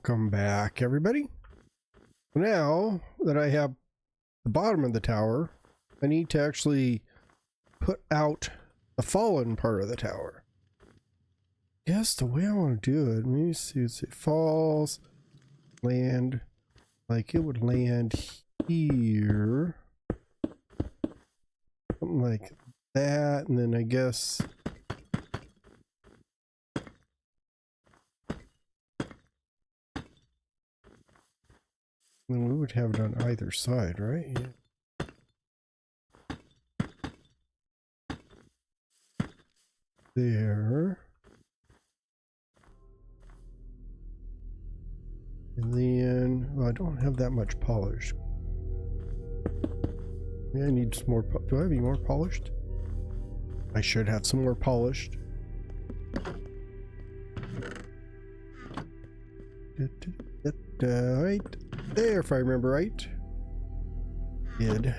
Welcome back, everybody. Now that I have the bottom of the tower, I need to actually put out the fallen part of the tower. Yes, the way I want to do it, let me see, it falls, land, like it would land here, something like that, and then I guess then we would have it on either side, right? Yeah. There. And then, well, I don't have that much polish. Yeah, I need some more. Do I have any more polished? I should have some more polished. Right there, if I remember right. Good.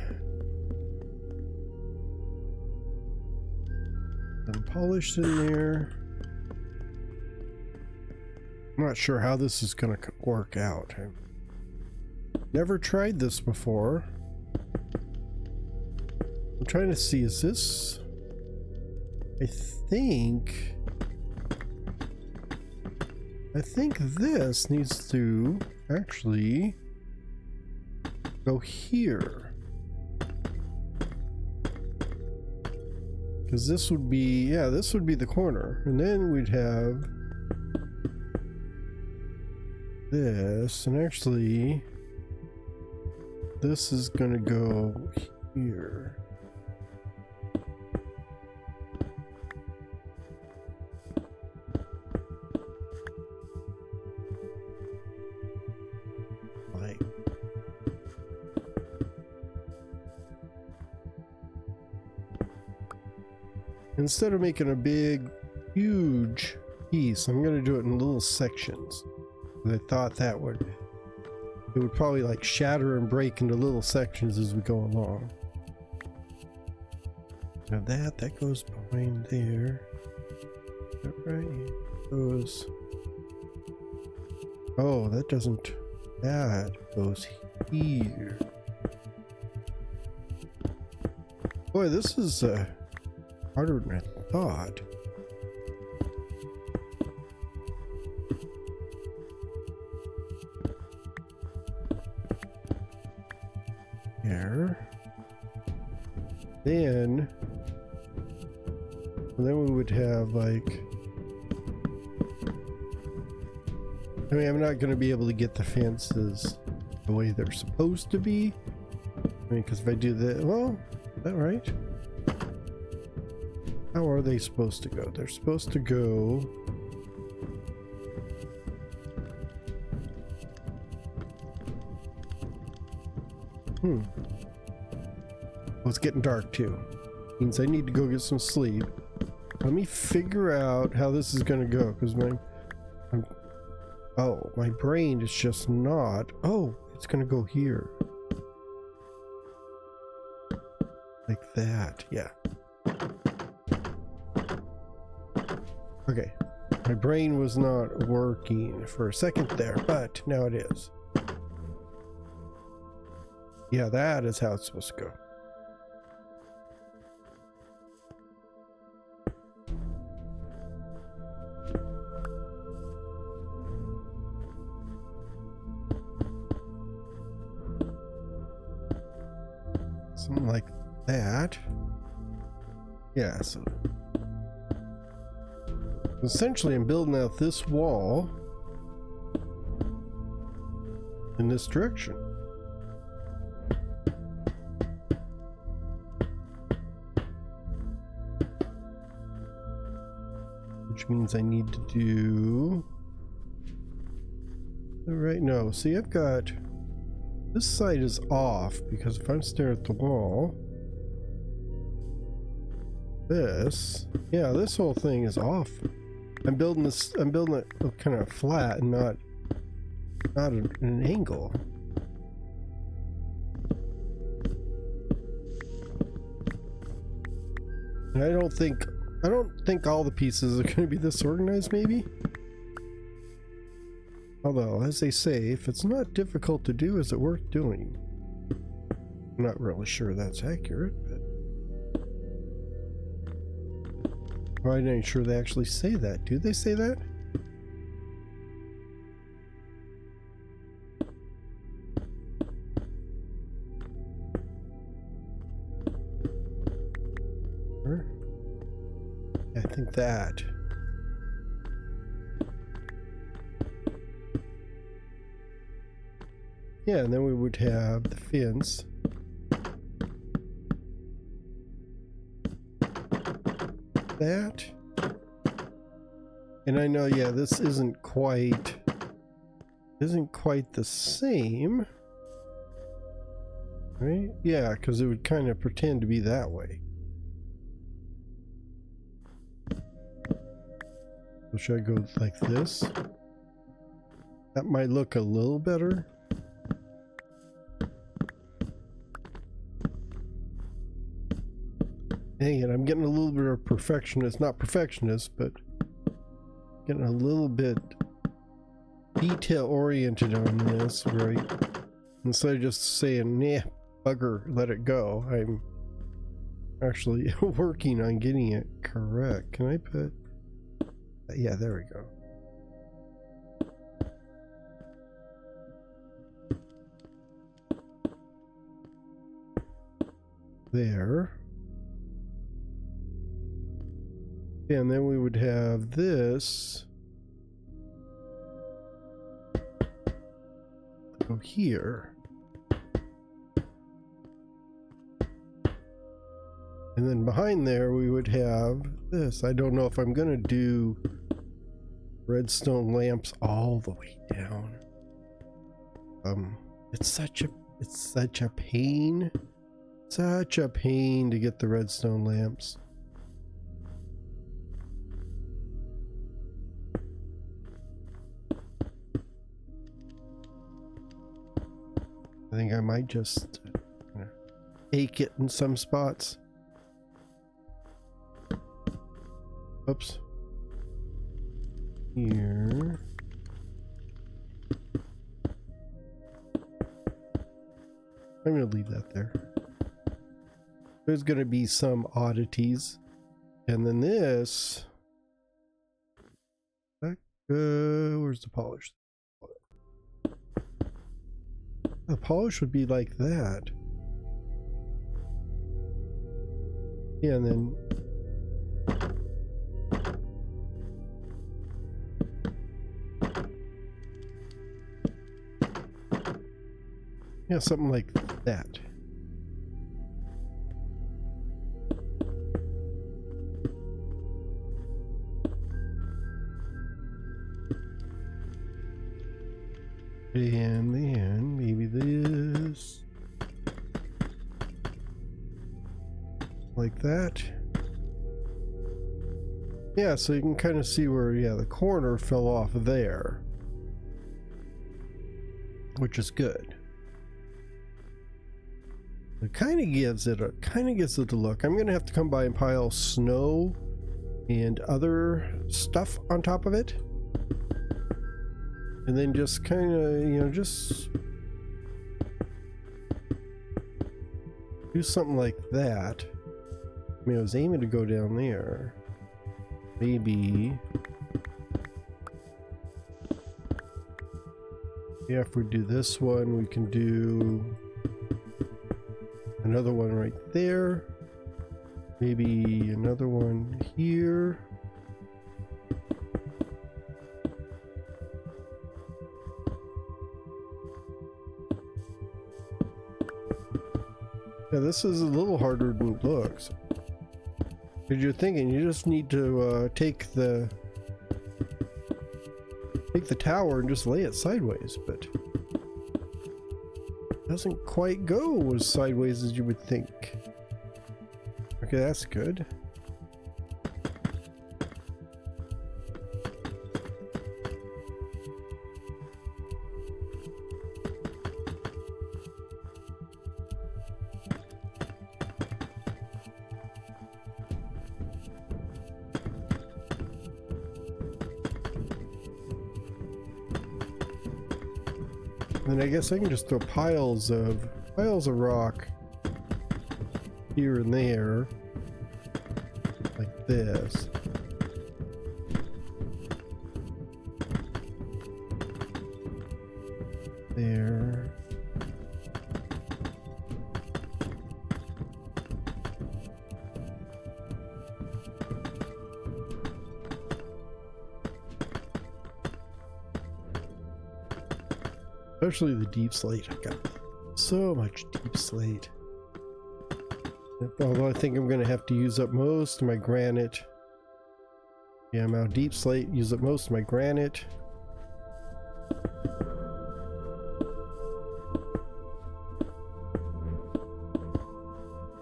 Some polished in there. I'm not sure how this is going to work out. I've never tried this before. I'm trying to see, is this... I think this needs to actually go here. Because this would be, yeah, this would be the corner. And then we'd have this, and actually this is gonna go here. Like instead of making a big huge piece, I'm gonna do it in little sections. I thought that it would probably like shatter and break into little sections as we go along. Now that goes behind there. Is that right? Goes. Oh, that doesn't. That goes here. Boy, this is harder than I thought. Then we would have like, I mean, I'm not going to be able to get the fences the way they're supposed to be. I mean, because if I do that, well, is that right? How are they supposed to go? They're supposed to go well, it's getting dark too. Means I need to go get some sleep. Let me figure out how this is gonna go, because my brain is just not. Oh, it's gonna go here. Like that, yeah. Okay. My brain was not working for a second there, but now it is. Yeah, that is how it's supposed to go. Something like that. Yeah, so essentially I'm building out this wall in this direction. Which means I need to do... Right, no, see, I've got... This side is off, because if I'm staring at the wall... This... Yeah, this whole thing is off. I'm building it kind of flat and not at an angle. And I don't think all the pieces are going to be this organized, maybe? Although, as they say, if it's not difficult to do, is it worth doing? I'm not really sure that's accurate, but I'm not sure they actually say that. Do they say that? I think that. Yeah, and then we would have the fence. That. And I know, yeah, this isn't quite the same. Right? Yeah, because it would kind of pretend to be that way. So should I go like this? That might look a little better. Dang it, I'm getting a little bit of perfectionist, not perfectionist, but getting a little bit detail oriented on this, right? Instead of just saying, nah, bugger, let it go, I'm actually working on getting it correct. Can I put, yeah, there we go. There. And then we would have this go here. And then behind there we would have this. I don't know if I'm gonna do redstone lamps all the way down. It's such a pain. Such a pain to get the redstone lamps. I think I might just ache it in some spots. Oops. Here. I'm gonna leave that there. There's gonna be some oddities. And then this. Where's the polish? The polish would be like that. Yeah, and then yeah, something like that. And then maybe this. Like that. Yeah, so you can kind of see where, yeah, the corner fell off there. Which is good. It kind of gives it a look. I'm gonna have to come by and pile snow and other stuff on top of it. And then just kind of, you know, just do something like that. I mean, I was aiming to go down there. Maybe. Yeah, if we do this one, we can do another one right there. Maybe another one here. Yeah, this is a little harder than it looks. Because you're thinking you just need to take the tower and just lay it sideways, but it doesn't quite go as sideways as you would think. Okay, that's good. then I guess I can just throw piles of rock here and there, like this. There. Especially the deep slate. I've got so much deep slate. Although I think I'm going to have to use up most of my granite. Yeah, I'm out deep slate. Use up most of my granite.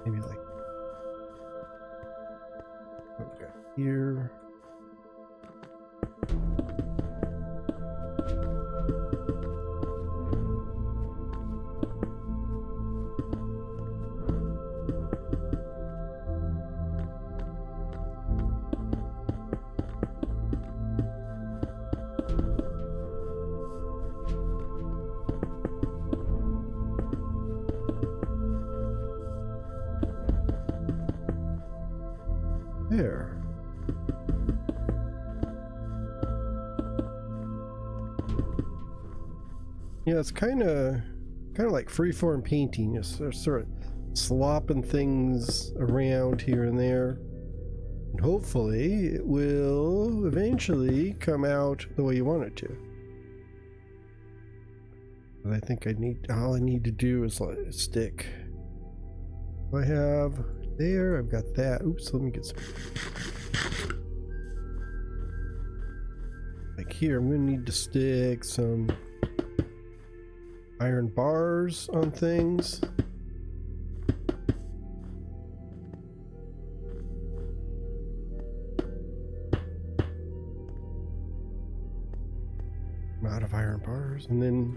Maybe like what we got here. There. Yeah, it's kind of like freeform painting. Just sort of slopping things around here and there, and hopefully it will eventually come out the way you want it to. But I think all I need to do is let it stick. I have there, I've got that. Oops, let me get some. Like here, I'm gonna need to stick some iron bars on things. I'm out of iron bars, and then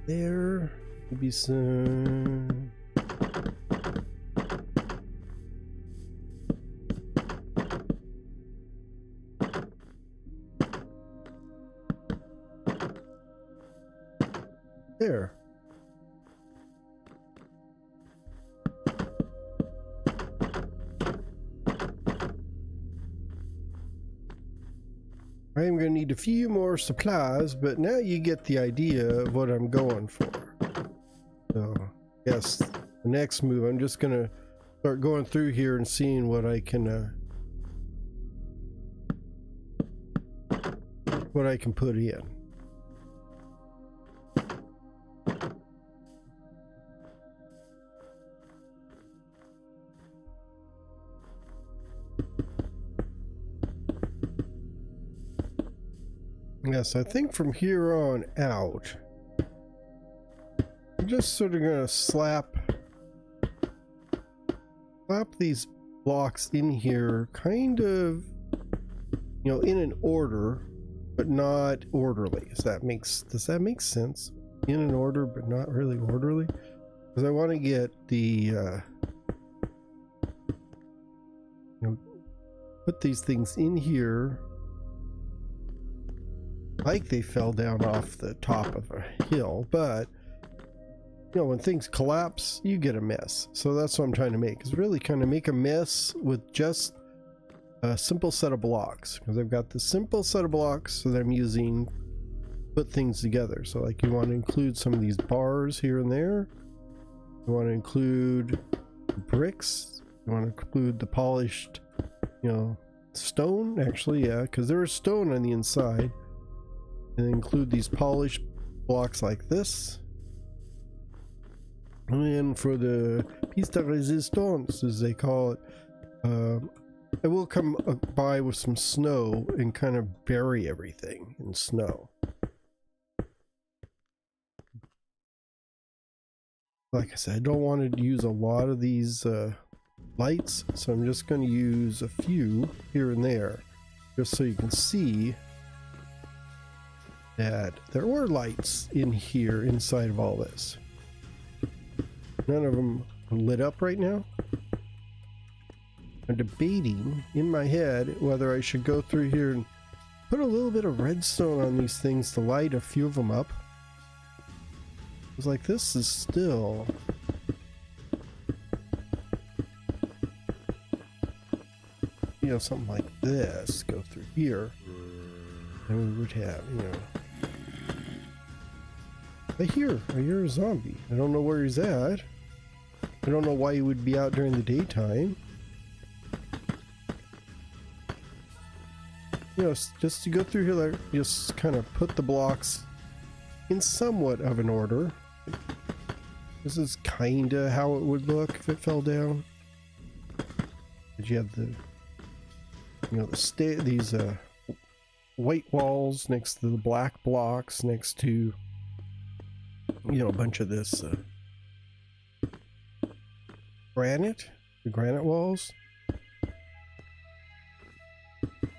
there, maybe some. There. I am going to need a few more supplies, but now you get the idea of what I'm going for. So, yes, the next move, I'm just going to start going through here and seeing what I can put in. Yes, I think from here on out, I'm just sort of going to slap these blocks in here, kind of, you know, in an order, but not orderly. Does that make sense? In an order, but not really orderly? Because I want to get the, you know, put these things in here like they fell down off the top of a hill, but you know, when things collapse, you get a mess. So that's what I'm trying to make, is really kind of make a mess with just a simple set of blocks, because I've got the simple set of blocks that I'm using to put things together. So like, you want to include some of these bars here and there, you want to include bricks, you want to include the polished, you know, stone, actually, yeah, because there is stone on the inside. And include these polished blocks like this. And for the piece de resistance, as they call it, I will come by with some snow and kind of bury everything in snow. Like I said, I don't want to use a lot of these lights, so I'm just going to use a few here and there, just so you can see that there were lights in here inside of all this. None of them lit up right now. I'm debating in my head whether I should go through here and put a little bit of redstone on these things to light a few of them up. It's like this is still... You know, something like this go through here, and we would have, you know... I hear a zombie. I don't know where he's at. I don't know why he would be out during the daytime. You know, just to go through here, like, just kind of put the blocks in somewhat of an order. This is kind of how it would look if it fell down. But you have the, you know, these white walls next to the black blocks, next to, you know, a bunch of this granite, the granite walls.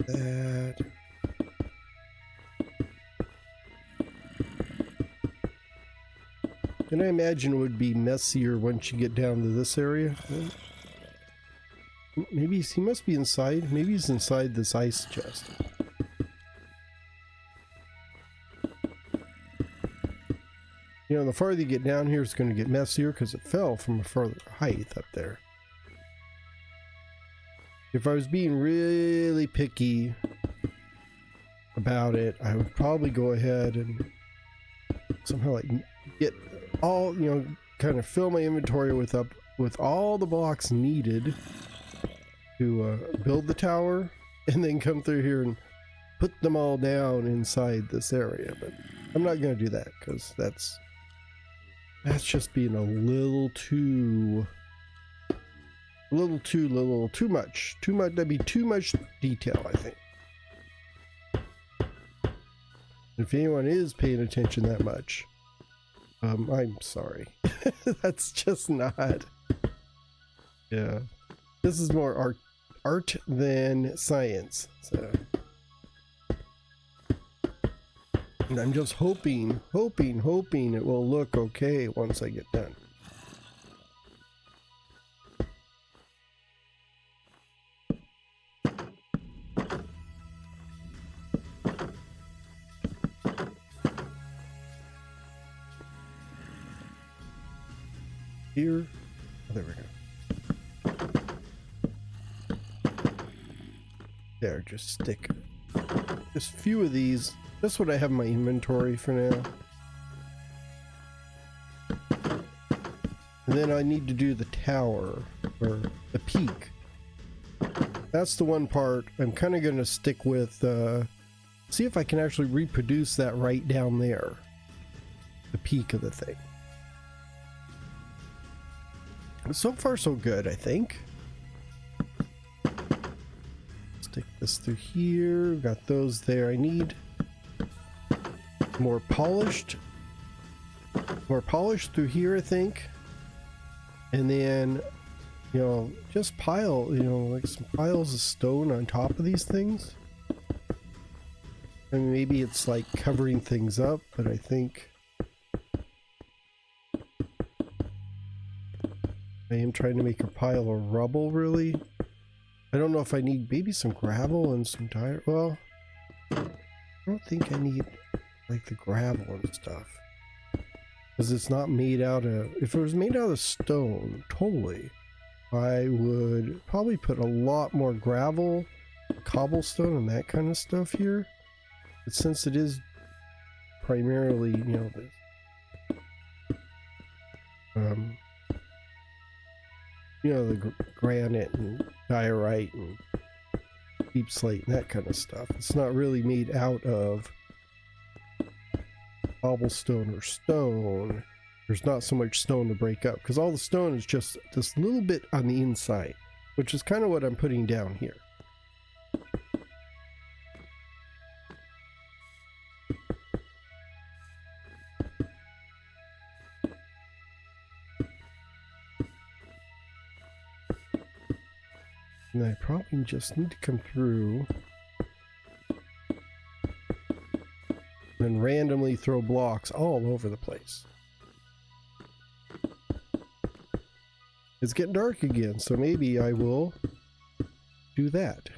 That. And I imagine it would be messier once you get down to this area. Maybe he must be inside. Maybe he's inside this ice chest. You know, the farther you get down here, it's going to get messier because it fell from a further height up there. If I was being really picky about it, I would probably go ahead and somehow like get all, you know, kind of fill my inventory with all the blocks needed to build the tower, and then come through here and put them all down inside this area. But I'm not going to do that because that's just being a little too much. That'd be too much detail, I think. If anyone is paying attention that much, I'm sorry. That's just not. Yeah, this is more art than science. So, and I'm just hoping it will look okay once I get done. Here, oh, there we go. There, just stick just a few of these. That's what I have in my inventory for now. And then I need to do the tower, or the peak. That's the one part I'm kind of going to stick with, see if I can actually reproduce that right down there. The peak of the thing. So far so good, I think. Stick this through here. Got those there. I need more polished through here, I think. And then, you know, just pile, you know, like some piles of stone on top of these things. And maybe it's like covering things up, but I think I am trying to make a pile of rubble, really. I don't know if I need maybe some gravel and some tire. Well, I don't think I need like the gravel and stuff. Because it's not made out of... If it was made out of stone, totally, I would probably put a lot more gravel, cobblestone, and that kind of stuff here. But since it is primarily, you know, the granite and diorite and deep slate and that kind of stuff. It's not really made out of cobblestone or stone. There's not so much stone to break up because all the stone is just this little bit on the inside, which is kind of what I'm putting down here. And I probably just need to come through and randomly throw blocks all over the place. It's getting dark again, so maybe I will do that.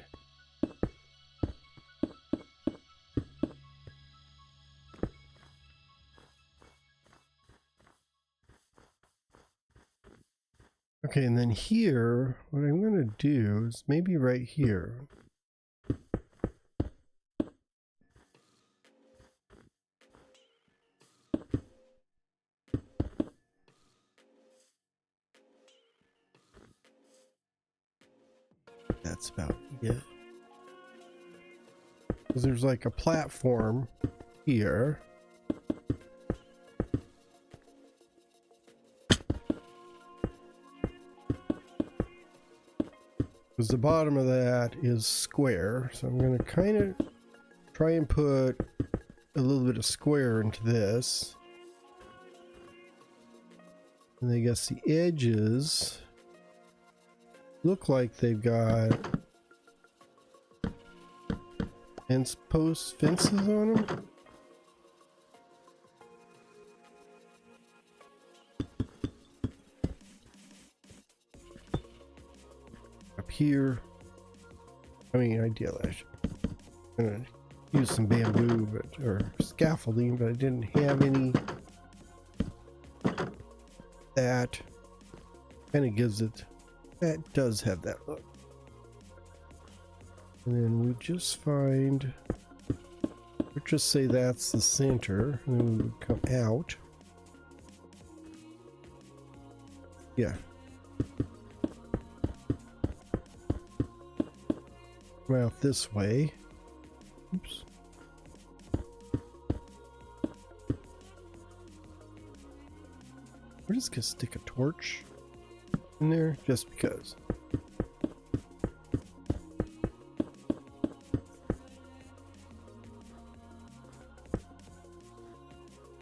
Okay, and then here, what I'm going to do is maybe right here. That's about it. Because there's like a platform here. Because the bottom of that is square, so I'm going to kind of try and put a little bit of square into this. And I guess the edges look like they've got fences on them. Up here, I mean, ideally, I'm gonna use some bamboo, or scaffolding, but I didn't have any. That kind of gives it. That does have that look. And then we just find, let's just say that's the center, and then we would come out. Yeah. Come out this way. Oops. We're just gonna stick a torch in there just because.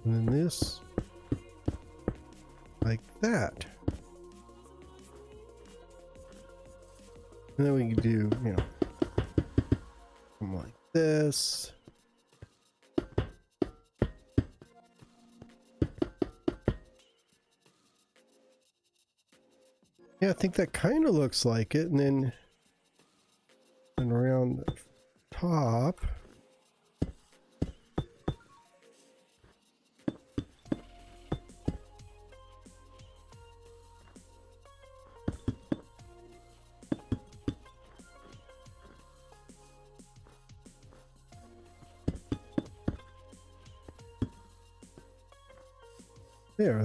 And then this, like that. And then we can do, you know, something like this. Yeah, I think that kind of looks like it. And then around the top.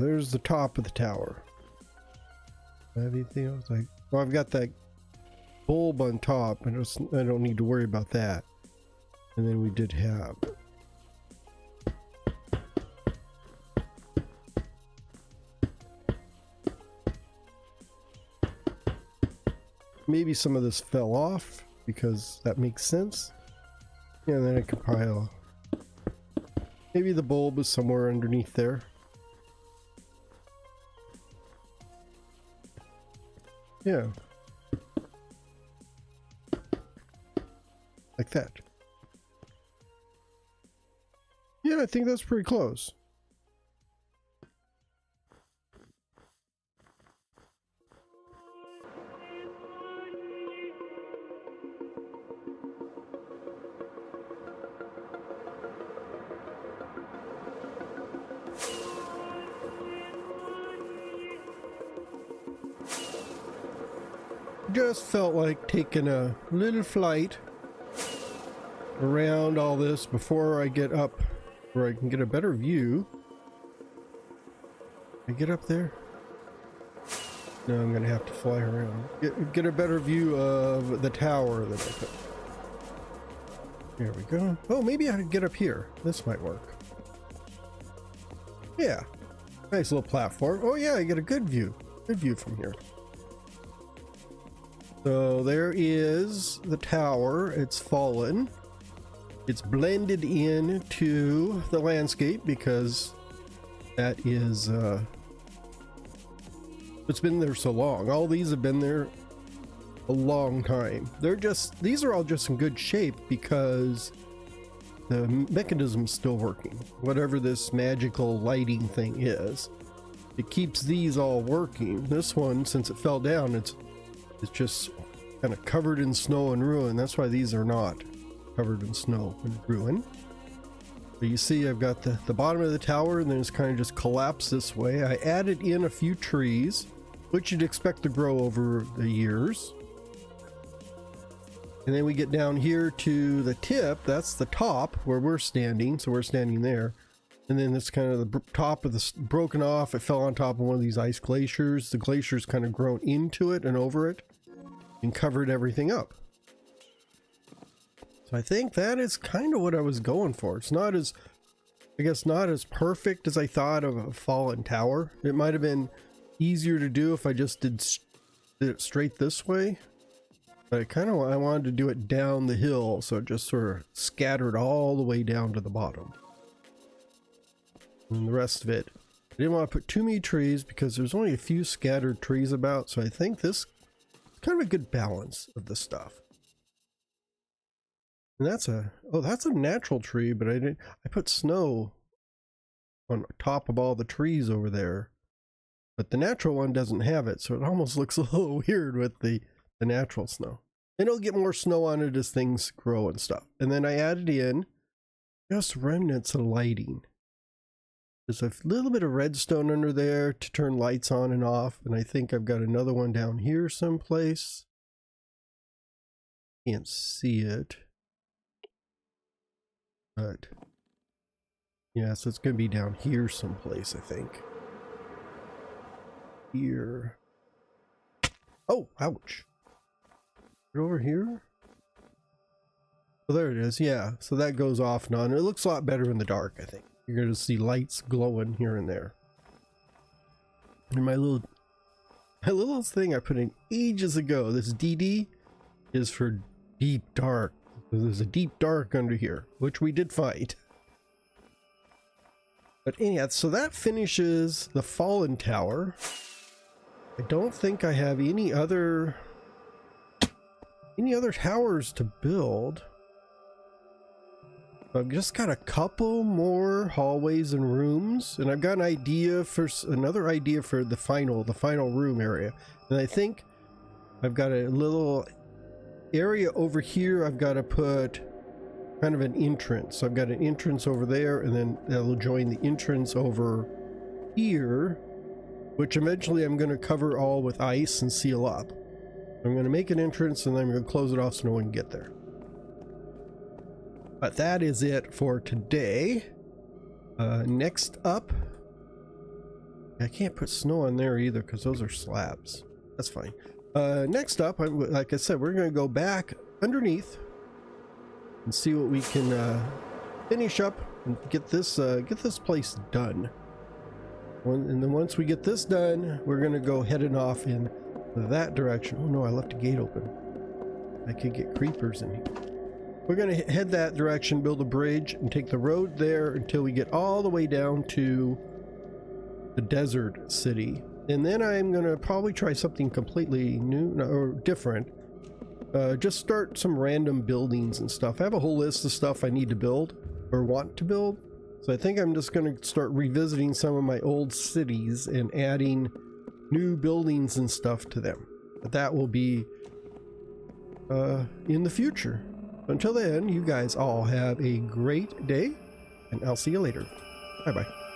There's the top of the tower. Anything else? Like, well, I've got that bulb on top, and I don't need to worry about that. And then we did have maybe some of this fell off because that makes sense. Yeah, and then I compile. Maybe the bulb is somewhere underneath there. Yeah. Like that. Yeah, I think that's pretty close. Just felt like taking a little flight around all this before I get up where I can get a better view. Can I get up there? No, I'm gonna have to fly around. Get a better view of the tower that I put. There we go. Oh, maybe I could get up here. This might work. Yeah. Nice little platform. Oh yeah, I get a good view. Good view from here. So there is the tower. It's fallen. It's blended into the landscape because that is it's been there so long. All these have been there a long time. These are all just in good shape because the mechanism's still working. Whatever this magical lighting thing is, it keeps these all working. This one, since it fell down, it's just kind of covered in snow and ruin. That's why these are not covered in snow and ruin. But you see I've got the bottom of the tower, and then it's kind of just collapsed this way. I added in a few trees, which you'd expect to grow over the years. And then we get down here to the tip. That's the top where we're standing. So we're standing there. And then it's kind of the top of the broken off. It fell on top of one of these ice glaciers. The glacier's kind of grown into it and over it and covered everything up. So I think that is kind of what I was going for. It's not as, I guess, not as perfect as I thought of a fallen tower. It might have been easier to do if I just did it straight this way. But I wanted to do it down the hill, so it just sort of scattered all the way down to the bottom. And the rest of it, I didn't want to put too many trees because there's only a few scattered trees about, so I think this is kind of a good balance of the stuff. And that's a natural tree, but I put snow on top of all the trees over there. But the natural one doesn't have it, so it almost looks a little weird with the natural snow. And it'll get more snow on it as things grow and stuff. And then I added in just remnants of lighting. There's a little bit of redstone under there to turn lights on and off. And I think I've got another one down here someplace. Can't see it. But yeah, so it's going to be down here someplace, I think. Here. Oh, ouch. Over here? Oh, there it is. Yeah, so that goes off and on. It looks a lot better in the dark, I think. You're going to see lights glowing here and there. And my little thing I put in ages ago, this DD, is for deep dark. There's a deep dark under here, which we did find. But anyhow, so that finishes the Fallen Tower. I don't think I have any other towers to build. I've just got a couple more hallways and rooms, and I've got an idea for another idea for the final room area. And I think I've got a little area over here. I've got to put kind of an entrance. So I've got an entrance over there, and then that'll join the entrance over here, which eventually I'm going to cover all with ice and seal up. I'm going to make an entrance, and then I'm going to close it off so no one can get there. But that is it for today. Next up, I can't put snow on there either because those are slabs. That's fine. Next up, like I said, we're going to go back underneath and see what we can finish up and get this place done. And then once we get this done, we're going to go heading off in that direction. Oh no, I left a gate open. I could get creepers in here. We're going to head that direction, build a bridge, and take the road there until we get all the way down to the desert city. And then I'm going to probably try something completely new or different. Just start some random buildings and stuff. I have a whole list of stuff I need to build or want to build. So I think I'm just going to start revisiting some of my old cities and adding new buildings and stuff to them. But that will be in the future. Until then, you guys all have a great day, and I'll see you later. Bye-bye.